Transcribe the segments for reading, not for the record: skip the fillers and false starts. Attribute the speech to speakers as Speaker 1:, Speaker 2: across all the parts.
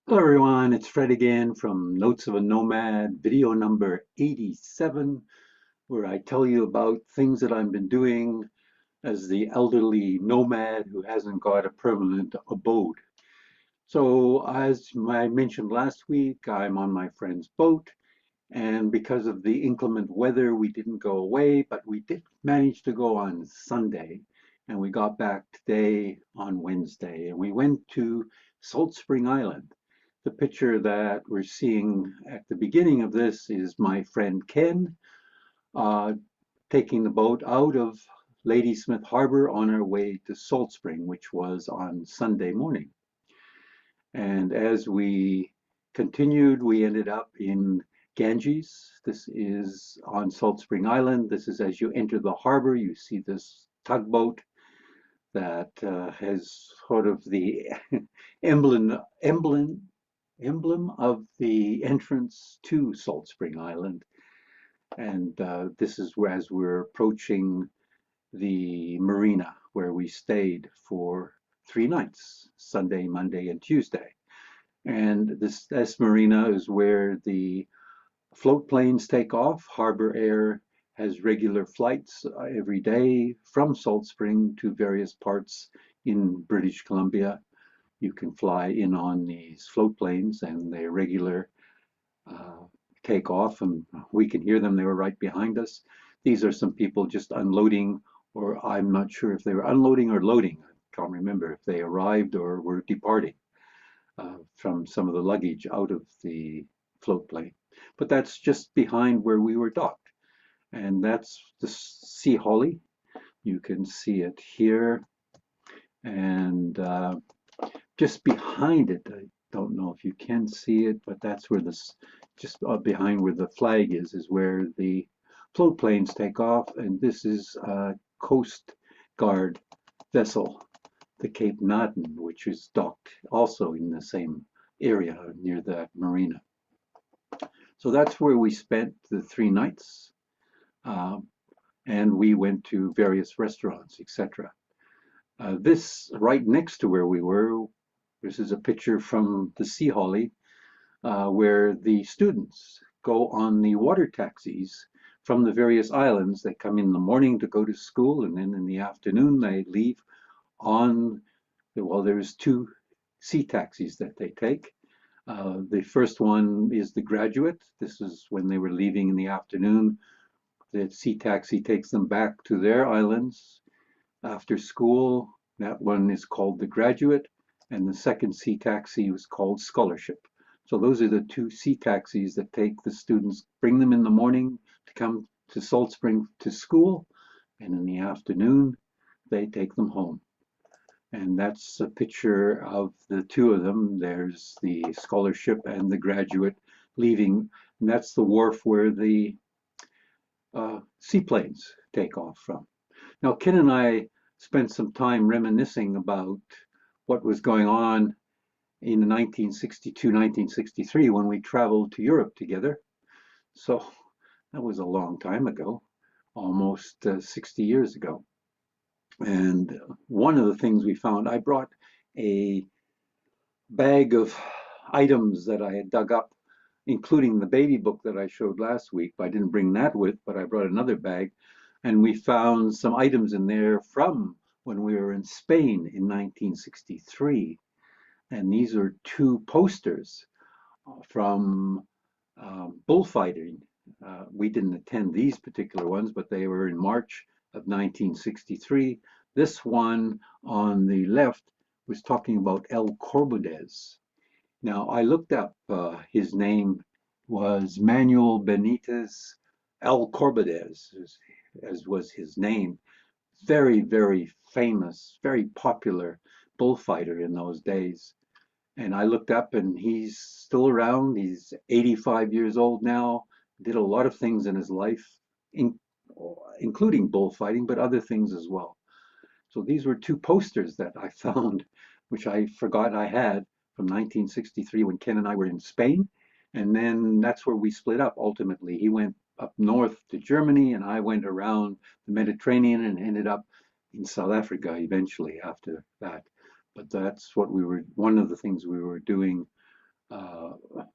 Speaker 1: Hello everyone, it's Fred again from Notes of a Nomad, video number 87, where I tell you about things that I've been doing as the elderly nomad who hasn't got a permanent abode. So as I mentioned last week, I'm on my friend's boat, and because of the inclement weather, we didn't go away, but we did manage to go on Sunday, and we got back today on Wednesday, and we went to Salt Spring Island. The picture that we're seeing at the beginning of this is my friend Ken uh, taking the boat out of Ladysmith Harbour on our way to Salt Spring, which was on Sunday morning. And as we continued, we ended up in Ganges. This is on Salt Spring Island. This is as you enter the harbor, you see this tugboat that has sort of the emblem, emblem, emblem of the entrance to Salt Spring Island. And this is where, as we're approaching the Marina, where we stayed for 3 nights, Sunday, Monday, and Tuesday. And this marina is where the float planes take off. Harbour Air has regular flights every day from Salt Spring to various parts in British Columbia. You can fly in on these float planes and they regular uh, take off, and we can hear them. They were right behind us. These are some people just unloading, or I'm not sure if they were unloading or loading. I can't remember if they arrived or were departing from some of the luggage out of the float plane. But that's just behind where we were docked. And that's the Sea Holly. You can see it here. And just behind it, I don't know if you can see it, but that's where this, just behind where the flag is where the float planes take off. And this is a Coast Guard vessel, the Cape Naden, which is docked also in the same area near that marina. So that's where we spent the 3 nights, um, and we went to various restaurants, etc. This right next to where we were, this is a picture from the Sea Holly, where the students go on the water taxis from the various islands. They come in the morning to go to school, and then in the afternoon they leave on, well, there's two sea taxis that they take. The first one is the Graduate. This is when they were leaving in the afternoon. The sea taxi takes them back to their islands after school. That one is called the Graduate, and the second sea taxi was called Scholarship. So those are the two sea taxis that take the students, bring them in the morning to come to Salt Spring to school, and in the afternoon they take them home. And that's a picture of the two of them. There's the Scholarship and the Graduate leaving, and that's the wharf where the seaplanes take off from. Now, Ken and I spent some time reminiscing about what was going on in 1962, 1963 when we traveled to Europe together. So that was a long time ago, almost 60 years ago. And one of the things we found, I brought a bag of items that I had dug up, including the baby book that I showed last week. I didn't bring that with, but I brought another bag. And we found some items in there from when we were in Spain in 1963. And these are two posters from bullfighting. We didn't attend these particular ones, but they were in March of 1963. This one on the left was talking about El Corbudes. Now, I looked up, his name was Manuel Benitez El Corbudes, as was his name. Very, very famous, very popular bullfighter in those days. And I looked up and he's still around. He's 85 years old now, did a lot of things in his life, in, including bullfighting, but other things as well. So these were two posters that I found, which I forgot I had from 1963 when Ken and I were in Spain. And then that's where we split up ultimately. He went up north to Germany and I went around the Mediterranean and ended up in South Africa eventually after that. But that's what we were, one of the things we were doing uh,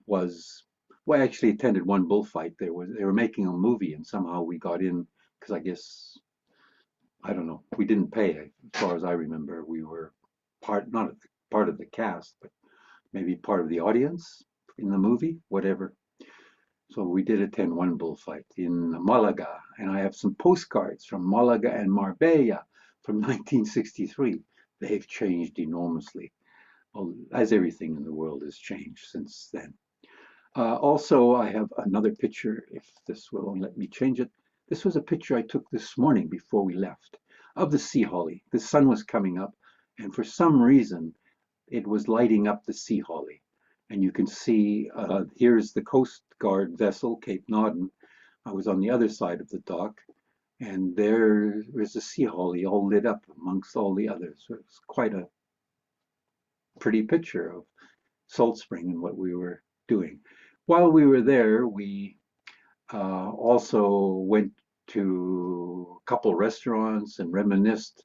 Speaker 1: was, well, I actually attended one bullfight. They were making a movie, and somehow we got in because I guess I don't know. We didn't pay, as far as I remember. We were not part of the cast, but maybe part of the audience in the movie, whatever. So we did attend one bullfight in Malaga, and I have some postcards from Malaga and Marbella from 1963. They've changed enormously, well, as everything in the world has changed since then. Also, I have another picture, if this will let me change it. This was a picture I took this morning before we left of the sea holly. The sun was coming up, and for some reason, it was lighting up the sea holly. And you can see here's the Coast Guard vessel, Cape Nauden. I was on the other side of the dock, and there was the sea holly all lit up amongst all the others. So it's quite a pretty picture of Salt Spring and what we were doing. While we were there, we also went to a couple restaurants and reminisced.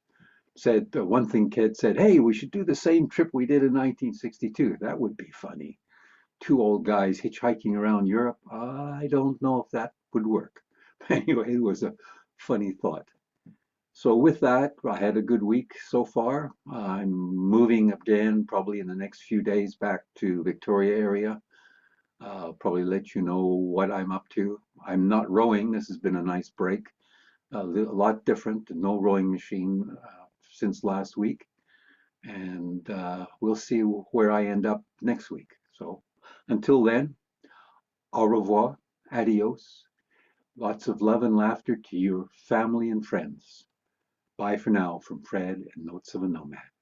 Speaker 1: Said one thing, Kid said, "Hey, we should do the same trip we did in 1962. That would be funny. Two old guys hitchhiking around Europe. I don't know if that would work." Anyway, it was a funny thought. So with that, I had a good week so far. I'm moving again, probably in the next few days, back to Victoria area. I'll probably let you know what I'm up to. I'm not rowing. This has been a nice break. A lot different. No rowing machine since last week. And we'll see where I end up next week. So until then, au revoir, adios. Lots of love and laughter to your family and friends. Bye for now from Fred and Notes of a Nomad.